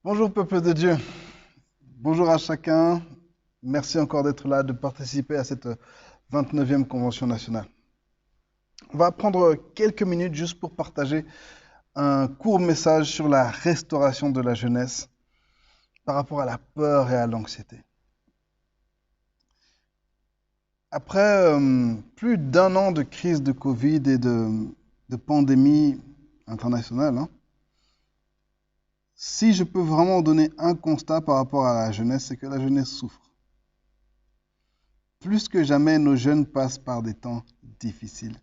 Bonjour peuple de Dieu, bonjour à chacun. Merci encore d'être là, de participer à cette 29e convention nationale. On va prendre quelques minutes juste pour partager un court message sur la restauration de la jeunesse par rapport à la peur et à l'anxiété. Après plus d'un an de crise de Covid et de pandémie internationale, si je peux vraiment donner un constat par rapport à la jeunesse, c'est que la jeunesse souffre. Plus que jamais, nos jeunes passent par des temps difficiles.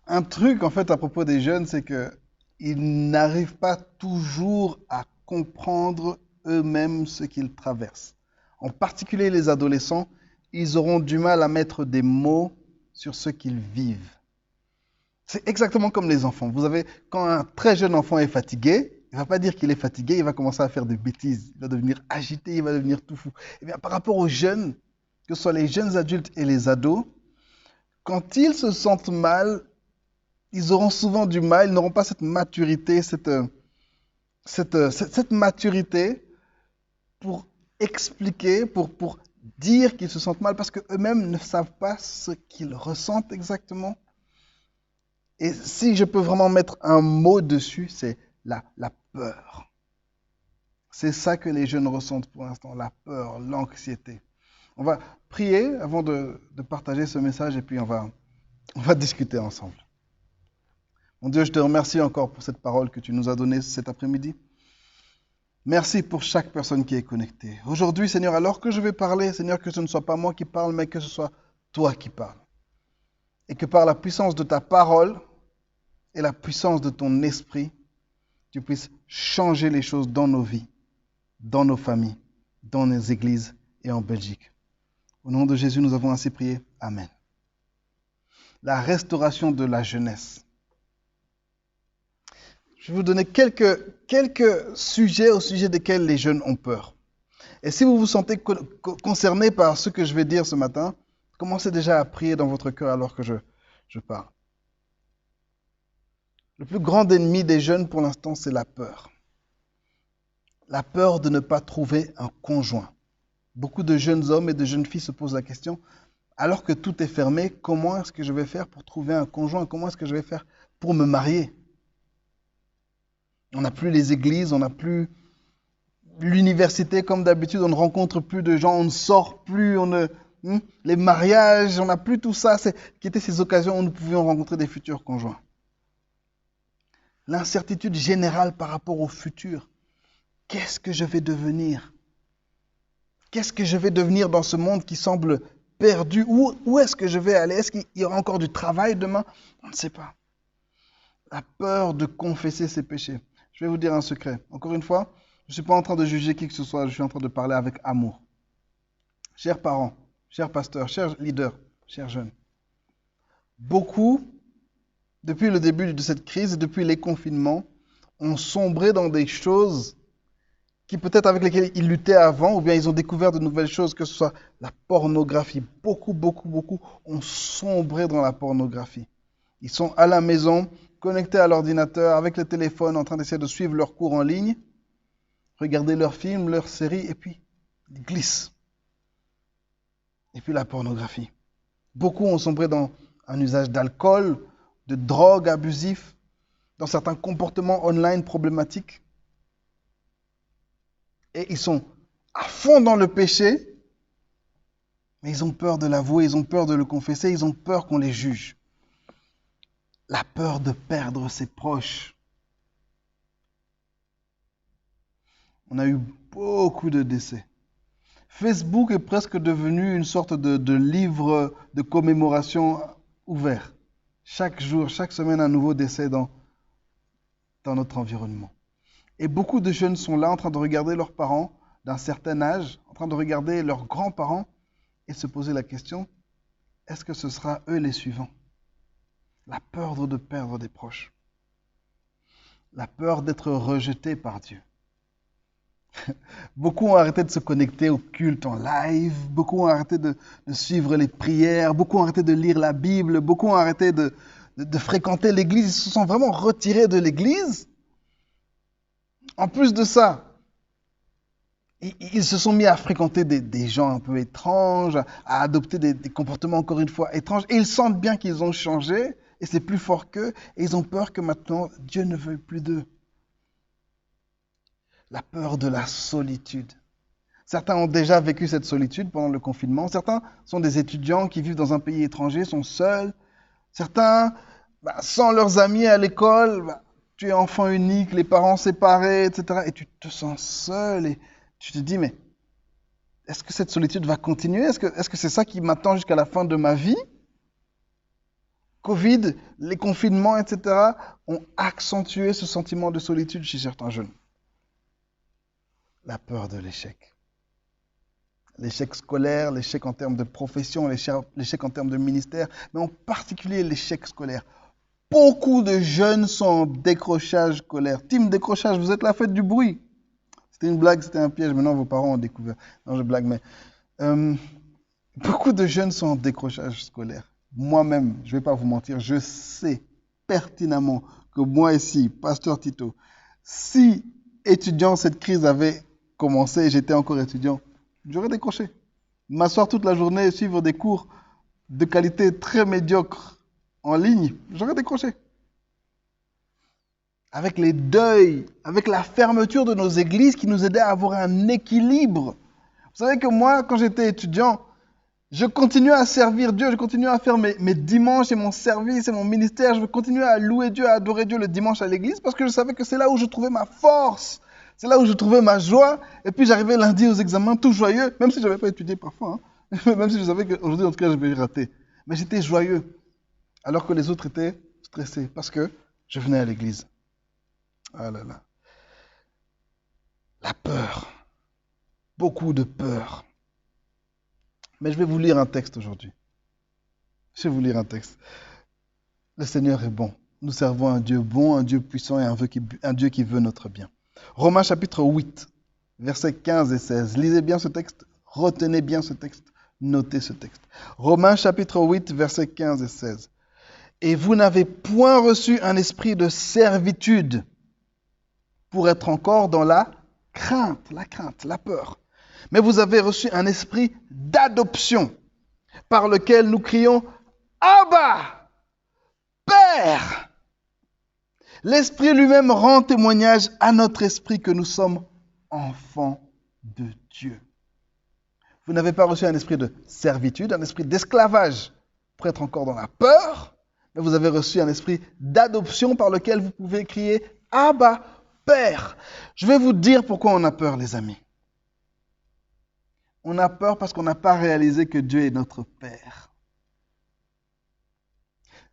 Un truc, en fait, à propos des jeunes, c'est que ils n'arrivent pas toujours à comprendre eux-mêmes ce qu'ils traversent. En particulier les adolescents, ils auront du mal à mettre des mots sur ce qu'ils vivent. C'est exactement comme les enfants. Vous avez, quand un très jeune enfant est fatigué, il ne va pas dire qu'il est fatigué, il va commencer à faire des bêtises. Il va devenir agité, il va devenir tout fou. Eh bien, par rapport aux jeunes, que ce soit les jeunes adultes et les ados, quand ils se sentent mal, ils auront souvent du mal, ils n'auront pas cette maturité, cette maturité pour expliquer, pour dire qu'ils se sentent mal, parce qu'eux-mêmes ne savent pas ce qu'ils ressentent exactement. Et si je peux vraiment mettre un mot dessus, c'est la peur. C'est ça que les jeunes ressentent pour l'instant, la peur, l'anxiété. On va prier avant de partager ce message et puis on va discuter ensemble. Mon Dieu, je te remercie encore pour cette parole que tu nous as donnée cet après-midi. Merci pour chaque personne qui est connectée. Aujourd'hui, Seigneur, alors que je vais parler, Seigneur, que ce ne soit pas moi qui parle, mais que ce soit toi qui parles. Et que par la puissance de ta parole et la puissance de ton esprit, tu puisses changer les choses dans nos vies, dans nos familles, dans nos églises et en Belgique. Au nom de Jésus, nous avons ainsi prié. Amen. La restauration de la jeunesse. Je vais vous donner quelques sujets au sujet desquels les jeunes ont peur. Et si vous vous sentez concerné par ce que je vais dire ce matin, commencez déjà à prier dans votre cœur alors que je parle. Le plus grand ennemi des jeunes pour l'instant, c'est la peur. La peur de ne pas trouver un conjoint. Beaucoup de jeunes hommes et de jeunes filles se posent la question, alors que tout est fermé, comment est-ce que je vais faire pour trouver un conjoint? Comment est-ce que je vais faire pour me marier? On n'a plus les églises, on n'a plus l'université comme d'habitude, on ne rencontre plus de gens, on ne sort plus, les mariages, on n'a plus tout ça, qui étaient ces occasions où nous pouvions rencontrer des futurs conjoints. L'incertitude générale par rapport au futur. Qu'est-ce que je vais devenir? Qu'est-ce que je vais devenir dans ce monde qui semble perdu? Où est-ce que je vais aller? Est-ce qu'il y aura encore du travail demain? On ne sait pas. La peur de confesser ses péchés. Je vais vous dire un secret. Encore une fois, je ne suis pas en train de juger qui que ce soit, je suis en train de parler avec amour. Chers parents, chers pasteurs, chers leaders, chers jeunes, beaucoup, depuis le début de cette crise, depuis les confinements, ont sombré dans des choses qui peut-être avec lesquelles ils luttaient avant, ou bien ils ont découvert de nouvelles choses, que ce soit la pornographie. Beaucoup ont sombré dans la pornographie. Ils sont à la maison, connectés à l'ordinateur, avec le téléphone, en train d'essayer de suivre leurs cours en ligne, regarder leurs films, leurs séries, et puis ils glissent. Et puis la pornographie. Beaucoup ont sombré dans un usage d'alcool, de drogue abusif, dans certains comportements online problématiques. Et ils sont à fond dans le péché, mais ils ont peur de l'avouer, ils ont peur de le confesser, ils ont peur qu'on les juge. La peur de perdre ses proches. On a eu beaucoup de décès. Facebook est presque devenu une sorte de livre de commémoration ouvert. Chaque jour, chaque semaine, un nouveau décès dans notre environnement. Et beaucoup de jeunes sont là en train de regarder leurs parents d'un certain âge, en train de regarder leurs grands-parents et se poser la question, est-ce que ce sera eux les suivants? La peur de perdre des proches. La peur d'être rejeté par Dieu. Beaucoup ont arrêté de se connecter au culte en live, beaucoup ont arrêté de suivre les prières, beaucoup ont arrêté de lire la Bible, beaucoup ont arrêté de fréquenter l'église, ils se sont vraiment retirés de l'église En plus de ça, ils se sont mis à fréquenter des gens un peu étranges, à adopter des comportements encore une fois étranges. Et ils sentent bien qu'ils ont changé, et c'est plus fort qu'eux, et ils ont peur que maintenant Dieu ne veuille plus d'eux. La peur de la solitude. Certains ont déjà vécu cette solitude pendant le confinement. Certains sont des étudiants qui vivent dans un pays étranger, sont seuls. Certains, sans leurs amis à l'école, tu es enfant unique, les parents séparés, etc. Et tu te sens seul et tu te dis, mais est-ce que cette solitude va continuer? Est-ce que c'est ça qui m'attend jusqu'à la fin de ma vie? Covid, les confinements, etc. ont accentué ce sentiment de solitude chez certains jeunes. La peur de l'échec. L'échec scolaire, l'échec en termes de profession, l'échec en termes de ministère, mais en particulier l'échec scolaire. Beaucoup de jeunes sont en décrochage scolaire. Team décrochage, vous êtes là, faites du bruit. C'était une blague, c'était un piège, maintenant vos parents ont découvert. Non, je blague, mais beaucoup de jeunes sont en décrochage scolaire. Moi-même, je ne vais pas vous mentir, je sais pertinemment que moi ici, Pasteur Tito, si étudiant, cette crise avait commencé et j'étais encore étudiant, j'aurais décroché. M'asseoir toute la journée et suivre des cours de qualité très médiocre en ligne, j'aurais décroché. Avec les deuils, avec la fermeture de nos églises qui nous aidait à avoir un équilibre. Vous savez que moi, quand j'étais étudiant, je continuais à servir Dieu, je continuais à faire mes dimanches et mon service et mon ministère. Je continuais à louer Dieu, à adorer Dieu le dimanche à l'église parce que je savais que c'est là où je trouvais ma force. C'est là où je trouvais ma joie. Et puis j'arrivais lundi aux examens tout joyeux, même si je n'avais pas étudié parfois. Même si je savais qu'aujourd'hui, en tout cas, je vais rater. Mais j'étais joyeux. Alors que les autres étaient stressés parce que je venais à l'église. Ah là là. La peur. Beaucoup de peur. Mais je vais vous lire un texte aujourd'hui. Je vais vous lire un texte. Le Seigneur est bon. Nous servons un Dieu bon, un Dieu puissant et un Dieu qui veut notre bien. Romains chapitre 8, versets 15 et 16. Lisez bien ce texte, retenez bien ce texte, notez ce texte. Romains chapitre 8, versets 15 et 16. Et vous n'avez point reçu un esprit de servitude pour être encore dans la crainte, la peur. Mais vous avez reçu un esprit d'adoption par lequel nous crions « Abba, Père !» L'Esprit lui-même rend témoignage à notre esprit que nous sommes enfants de Dieu. Vous n'avez pas reçu un esprit de servitude, un esprit d'esclavage pour être encore dans la peur, mais vous avez reçu un esprit d'adoption par lequel vous pouvez crier « Abba, Père !» Je vais vous dire pourquoi on a peur, les amis. On a peur parce qu'on n'a pas réalisé que Dieu est notre Père.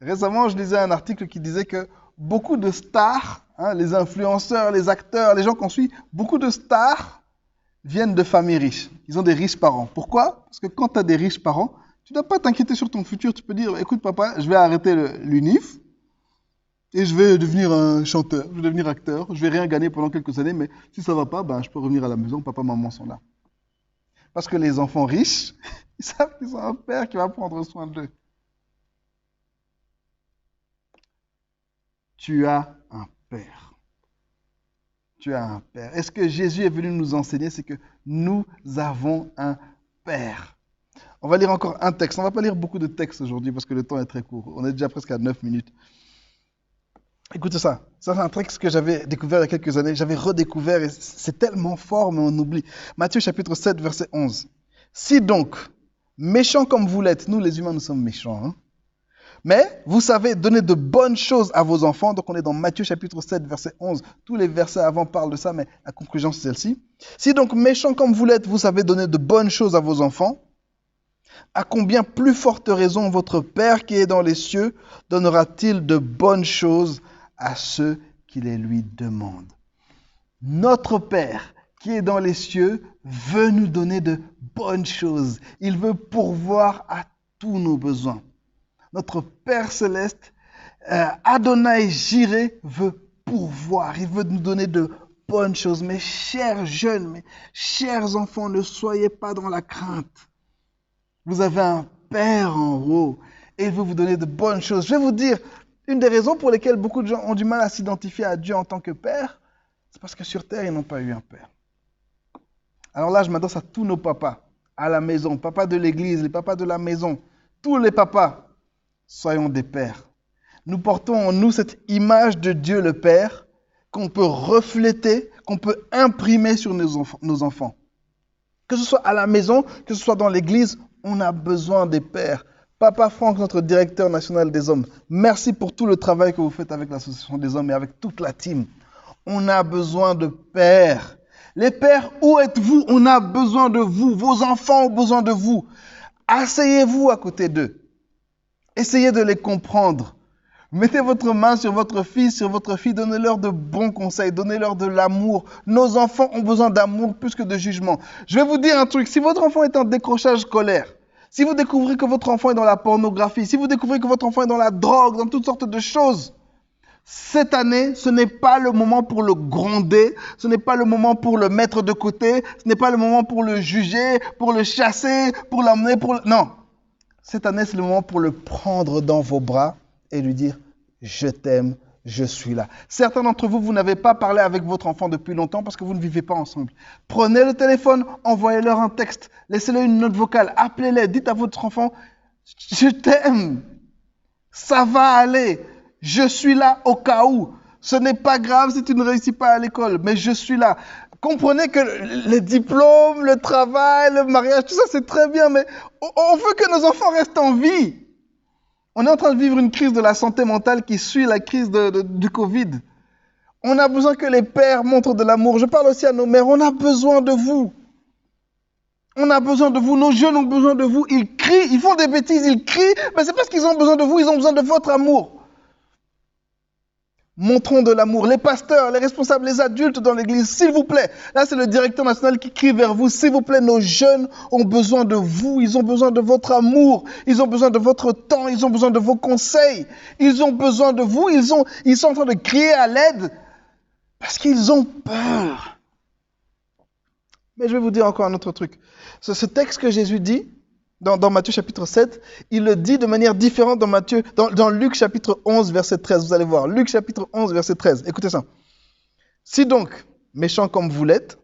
Récemment, je lisais un article qui disait que beaucoup de stars, les influenceurs, les acteurs, les gens qu'on suit, beaucoup de stars viennent de familles riches. Ils ont des riches parents. Pourquoi? Parce que quand tu as des riches parents, tu ne dois pas t'inquiéter sur ton futur. Tu peux dire, écoute papa, je vais arrêter l'UNIF et je vais devenir un chanteur, je vais devenir acteur, je vais rien gagner pendant quelques années, mais si ça ne va pas, je peux revenir à la maison, papa, maman sont là. Parce que les enfants riches, ils savent qu'ils ont un père qui va prendre soin d'eux. Tu as un père. Tu as un père. Et ce que Jésus est venu nous enseigner, c'est que nous avons un père. On va lire encore un texte. On ne va pas lire beaucoup de textes aujourd'hui parce que le temps est très court. On est déjà presque à 9 minutes. Écoutez ça. Ça, c'est un texte que j'avais découvert il y a quelques années. J'avais redécouvert et c'est tellement fort, mais on oublie. Matthieu chapitre 7, verset 11. Si donc, méchants comme vous l'êtes, nous les humains, nous sommes méchants, mais vous savez donner de bonnes choses à vos enfants. Donc on est dans Matthieu chapitre 7, verset 11. Tous les versets avant parlent de ça, mais la conclusion c'est celle-ci. Si donc méchants comme vous l'êtes, vous savez donner de bonnes choses à vos enfants, à combien plus forte raison votre Père qui est dans les cieux donnera-t-il de bonnes choses à ceux qui les lui demandent. Notre Père qui est dans les cieux veut nous donner de bonnes choses. Il veut pourvoir à tous nos besoins. Notre Père céleste, Adonai Jireh, veut pourvoir. Il veut nous donner de bonnes choses. Mes chers jeunes, mes chers enfants, ne soyez pas dans la crainte. Vous avez un Père en haut et il veut vous donner de bonnes choses. Je vais vous dire, une des raisons pour lesquelles beaucoup de gens ont du mal à s'identifier à Dieu en tant que Père, C'est parce que sur terre, ils n'ont pas eu un père. Alors là, je m'adresse à tous nos papas, à la maison, papas de l'église, les papas de la maison, tous les papas, soyons des pères. Nous portons en nous cette image de Dieu le Père qu'on peut refléter, qu'on peut imprimer sur nos enfants. Que ce soit à la maison, que ce soit dans l'église, on a besoin des pères. Papa Franck, notre directeur national des hommes, merci pour tout le travail que vous faites avec l'Association des hommes et avec toute la team. On a besoin de pères. Les pères, où êtes-vous? On a besoin de vous. Vos enfants ont besoin de vous. Asseyez-vous à côté d'eux. Essayez de les comprendre. Mettez votre main sur votre fils, sur votre fille, donnez-leur de bons conseils, donnez-leur de l'amour. Nos enfants ont besoin d'amour plus que de jugement. Je vais vous dire un truc, si votre enfant est en décrochage scolaire, si vous découvrez que votre enfant est dans la pornographie, si vous découvrez que votre enfant est dans la drogue, dans toutes sortes de choses, cette année, ce n'est pas le moment pour le gronder, ce n'est pas le moment pour le mettre de côté, ce n'est pas le moment pour le juger, pour le chasser, pour l'emmener, Non. Cette année, c'est le moment pour le prendre dans vos bras et lui dire « Je t'aime, je suis là ». Certains d'entre vous, vous n'avez pas parlé avec votre enfant depuis longtemps parce que vous ne vivez pas ensemble. Prenez le téléphone, envoyez-leur un texte, laissez-leur une note vocale, appelez-les, dites à votre enfant « Je t'aime, ça va aller, je suis là au cas où. Ce n'est pas grave si tu ne réussis pas à l'école, mais je suis là ». Comprenez que les diplômes, le travail, le mariage, tout ça c'est très bien, mais on veut que nos enfants restent en vie. On est en train de vivre une crise de la santé mentale qui suit la crise du Covid. On a besoin que les pères montrent de l'amour. Je parle aussi à nos mères, on a besoin de vous. On a besoin de vous, nos jeunes ont besoin de vous. Ils crient, ils font des bêtises, ils crient, mais c'est parce qu'ils ont besoin de vous, ils ont besoin de votre amour. Montrons de l'amour. Les pasteurs, les responsables, les adultes dans l'église, s'il vous plaît. Là, c'est le directeur national qui crie vers vous. S'il vous plaît, nos jeunes ont besoin de vous. Ils ont besoin de votre amour. Ils ont besoin de votre temps. Ils ont besoin de vos conseils. Ils ont besoin de vous. Ils sont en train de crier à l'aide parce qu'ils ont peur. Mais je vais vous dire encore un autre truc. Ce texte que Jésus dit, dans Matthieu chapitre 7, il le dit de manière différente dans Luc chapitre 11, verset 13. Vous allez voir, Luc chapitre 11, verset 13. Écoutez ça. Si donc, méchants comme vous l'êtes,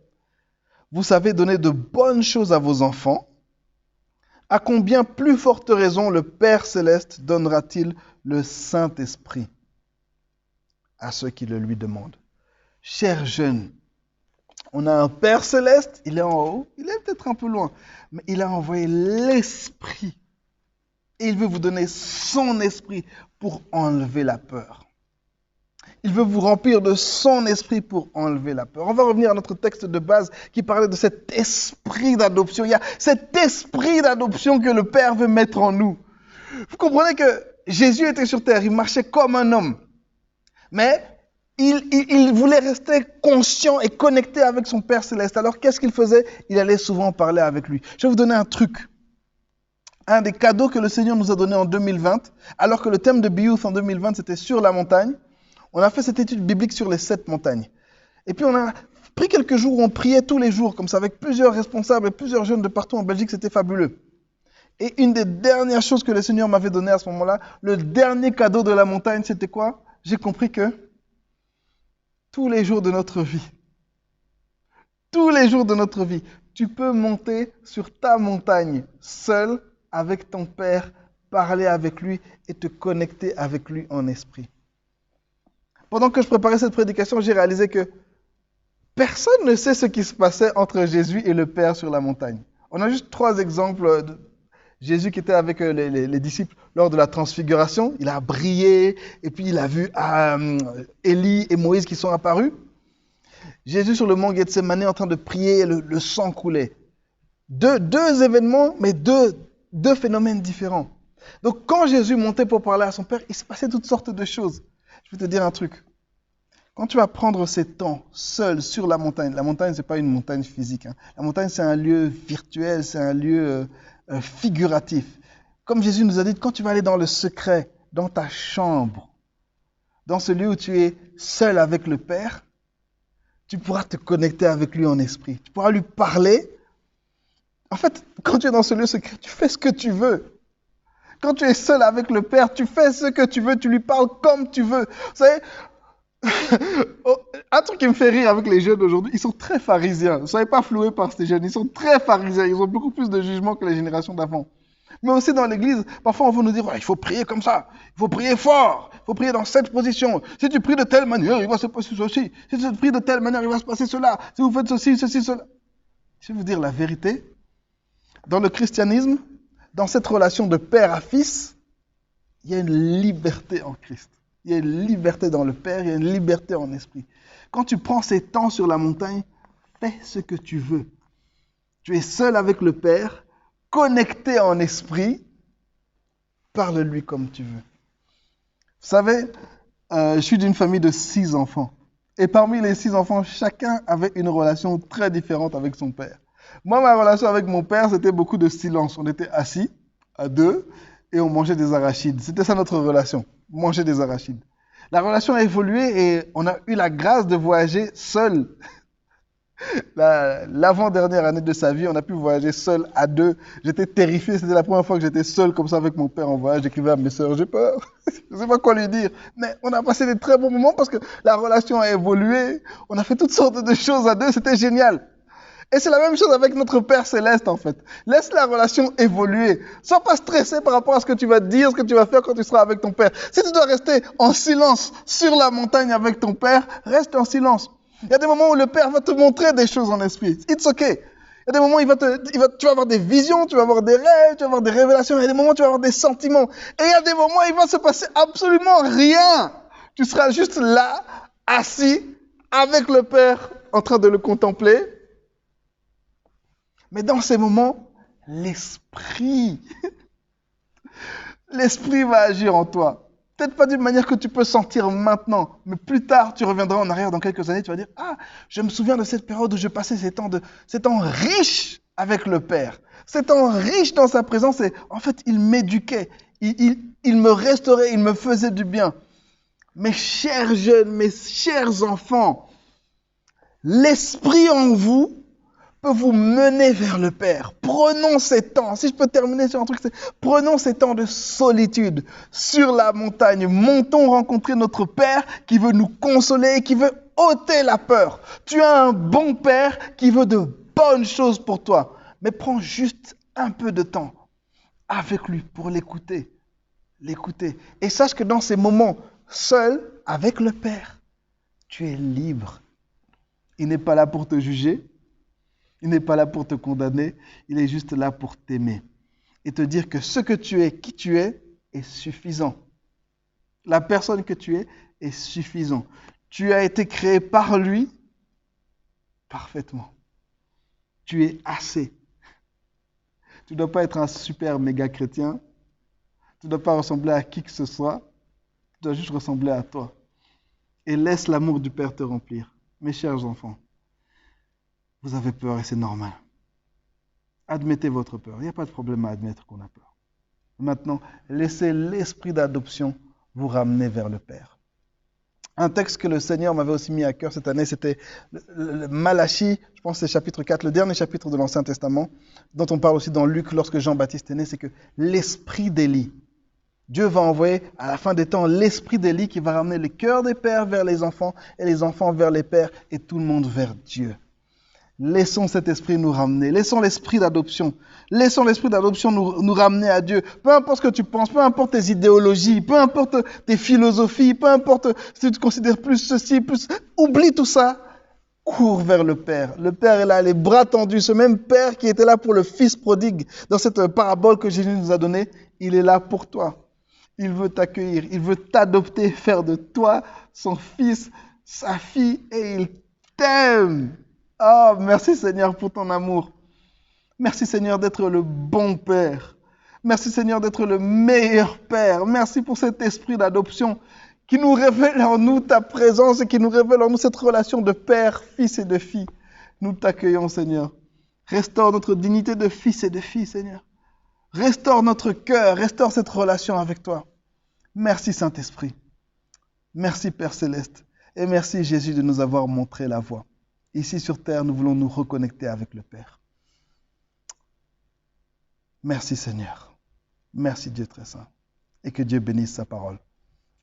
vous savez donner de bonnes choses à vos enfants, à combien plus forte raison le Père Céleste donnera-t-il le Saint-Esprit à ceux qui le lui demandent? Chers jeunes, on a un Père Céleste, il est en haut, il est peut-être un peu loin, mais il a envoyé l'Esprit. Et il veut vous donner son Esprit pour enlever la peur. Il veut vous remplir de son Esprit pour enlever la peur. On va revenir à notre texte de base qui parlait de cet esprit d'adoption. Il y a cet esprit d'adoption que le Père veut mettre en nous. Vous comprenez que Jésus était sur terre, il marchait comme un homme. Mais il voulait rester conscient et connecté avec son Père Céleste. Alors, qu'est-ce qu'il faisait? Il allait souvent parler avec lui. Je vais vous donner un truc. Un des cadeaux que le Seigneur nous a donné en 2020, alors que le thème de Be Youth en 2020, c'était sur la montagne. On a fait cette étude biblique sur les 7 montagnes. Et puis, on a pris quelques jours où on priait tous les jours, comme ça, avec plusieurs responsables et plusieurs jeunes de partout en Belgique. C'était fabuleux. Et une des dernières choses que le Seigneur m'avait donné à ce moment-là, le dernier cadeau de la montagne, c'était quoi? J'ai compris que tous les jours de notre vie, tu peux monter sur ta montagne seul avec ton Père, parler avec lui et te connecter avec lui en esprit. Pendant que je préparais cette prédication, j'ai réalisé que personne ne sait ce qui se passait entre Jésus et le Père sur la montagne. On a juste 3 exemples de Jésus qui était avec les disciples lors de la transfiguration. Il a brillé et puis il a vu Élie et Moïse qui sont apparus. Jésus sur le mont Gethsémani en train de prier, le sang coulait. Deux événements, mais deux phénomènes différents. Donc quand Jésus montait pour parler à son Père, il se passait toutes sortes de choses. Je vais te dire un truc. Quand tu vas prendre ces temps seul sur la montagne, ce n'est pas une montagne physique. Hein. La montagne, c'est un lieu virtuel, c'est un lieu figuratif. Comme Jésus nous a dit, quand tu vas aller dans le secret, dans ta chambre, dans ce lieu où tu es seul avec le Père, tu pourras te connecter avec lui en esprit. Tu pourras lui parler. En fait, quand tu es dans ce lieu secret, tu fais ce que tu veux. Quand tu es seul avec le Père, tu fais ce que tu veux, tu lui parles comme tu veux. Vous savez, Un truc qui me fait rire avec les jeunes aujourd'hui, ils sont très pharisiens. Ne soyez pas floués par ces jeunes, ils sont très pharisiens. Ils ont beaucoup plus de jugement que les générations d'avant. Mais aussi dans l'église, parfois on veut nous dire, ouais, il faut prier comme ça, il faut prier fort, il faut prier dans cette position. Si tu pries de telle manière, il va se passer ceci. Si tu pries de telle manière, il va se passer cela. Si vous faites ceci, ceci, cela. Je vais vous dire la vérité. Dans le christianisme, dans cette relation de père à fils, il y a une liberté en Christ. Il y a une liberté dans le Père, il y a une liberté en esprit. Quand tu prends ces temps sur la montagne, fais ce que tu veux. Tu es seul avec le Père, connecté en esprit, parle-lui comme tu veux. Vous savez, je suis d'une famille de 6 enfants. Et parmi les 6 enfants, chacun avait une relation très différente avec son père. Moi, ma relation avec mon père, c'était beaucoup de silence. On était assis à deux et on mangeait des arachides. C'était ça notre relation, manger des arachides. La relation a évolué et on a eu la grâce de voyager seul. L'avant-dernière année de sa vie, on a pu voyager seul à deux. J'étais terrifié, c'était la première fois que j'étais seul comme ça avec mon père en voyage. J'écrivais à mes sœurs, j'ai peur, je ne sais pas quoi lui dire. Mais on a passé des très bons moments parce que la relation a évolué. On a fait toutes sortes de choses à deux, c'était génial. Et c'est la même chose avec notre Père Céleste en fait. Laisse la relation évoluer. Sois pas stressé par rapport à ce que tu vas dire, ce que tu vas faire quand tu seras avec ton Père. Si tu dois rester en silence sur la montagne avec ton Père, reste en silence. Il y a des moments où le Père va te montrer des choses en esprit. It's okay. Il y a des moments où tu vas avoir des visions, tu vas avoir des rêves, tu vas avoir des révélations. Il y a des moments où tu vas avoir des sentiments. Et il y a des moments où il va se passer absolument rien. Tu seras juste là, assis, avec le Père, en train de le contempler. Mais dans ces moments, l'Esprit va agir en toi. Peut-être pas d'une manière que tu peux sentir maintenant, mais plus tard, tu reviendras en arrière dans quelques années, tu vas dire, ah, je me souviens de cette période où je passais ces temps riches avec le Père, ces temps riches dans sa présence, et en fait, il m'éduquait, il me restaurait, il me faisait du bien. Mes chers jeunes, mes chers enfants, l'Esprit en vous peut vous mener vers le Père. Prenons ces temps, si je peux terminer sur un truc, prenons ces temps de solitude sur la montagne. Montons rencontrer notre Père qui veut nous consoler, qui veut ôter la peur. Tu as un bon Père qui veut de bonnes choses pour toi. Mais prends juste un peu de temps avec lui pour l'écouter. Et sache que dans ces moments, seul avec le Père, tu es libre. Il n'est pas là pour te juger. Il n'est pas là pour te condamner, il est juste là pour t'aimer. Et te dire que ce que tu es, qui tu es suffisant. La personne que tu es est suffisant. Tu as été créé par lui parfaitement. Tu es assez. Tu ne dois pas être un super méga chrétien. Tu ne dois pas ressembler à qui que ce soit. Tu dois juste ressembler à toi. Et laisse l'amour du Père te remplir. Mes chers enfants, vous avez peur et c'est normal. Admettez votre peur. Il n'y a pas de problème à admettre qu'on a peur. Maintenant, laissez l'esprit d'adoption vous ramener vers le Père. Un texte que le Seigneur m'avait aussi mis à cœur cette année, c'était le Malachie, je pense que c'est chapitre 4, le dernier chapitre de l'Ancien Testament, dont on parle aussi dans Luc lorsque Jean-Baptiste est né, c'est que l'esprit d'Élie, Dieu va envoyer à la fin des temps l'esprit d'Élie qui va ramener les cœurs des pères vers les enfants et les enfants vers les pères et tout le monde vers Dieu. Laissons cet esprit nous ramener. Laissons l'esprit d'adoption. Laissons l'esprit d'adoption nous ramener à Dieu. Peu importe ce que tu penses, peu importe tes idéologies, peu importe tes philosophies, peu importe si tu te considères plus ceci, plus... Oublie tout ça. Cours vers le Père. Le Père est là, les bras tendus. Ce même Père qui était là pour le Fils prodigue dans cette parabole que Jésus nous a donnée, il est là pour toi. Il veut t'accueillir. Il veut t'adopter, faire de toi son fils, sa fille, et il t'aime. Oh, merci Seigneur pour ton amour. Merci Seigneur d'être le bon Père. Merci Seigneur d'être le meilleur Père. Merci pour cet esprit d'adoption qui nous révèle en nous ta présence et qui nous révèle en nous cette relation de Père, Fils et de Fille. Nous t'accueillons Seigneur. Restaure notre dignité de fils et de fille Seigneur. Restaure notre cœur, restaure cette relation avec toi. Merci Saint-Esprit. Merci Père Céleste. Et merci Jésus de nous avoir montré la voie. Ici sur terre, nous voulons nous reconnecter avec le Père. Merci Seigneur. Merci Dieu très saint. Et que Dieu bénisse sa parole.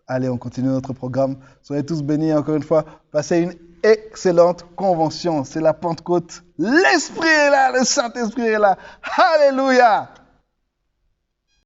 Allez, on continue notre programme. Soyez tous bénis encore une fois. Passez une excellente convention. C'est la Pentecôte. L'Esprit est là, le Saint-Esprit est là. Alléluia!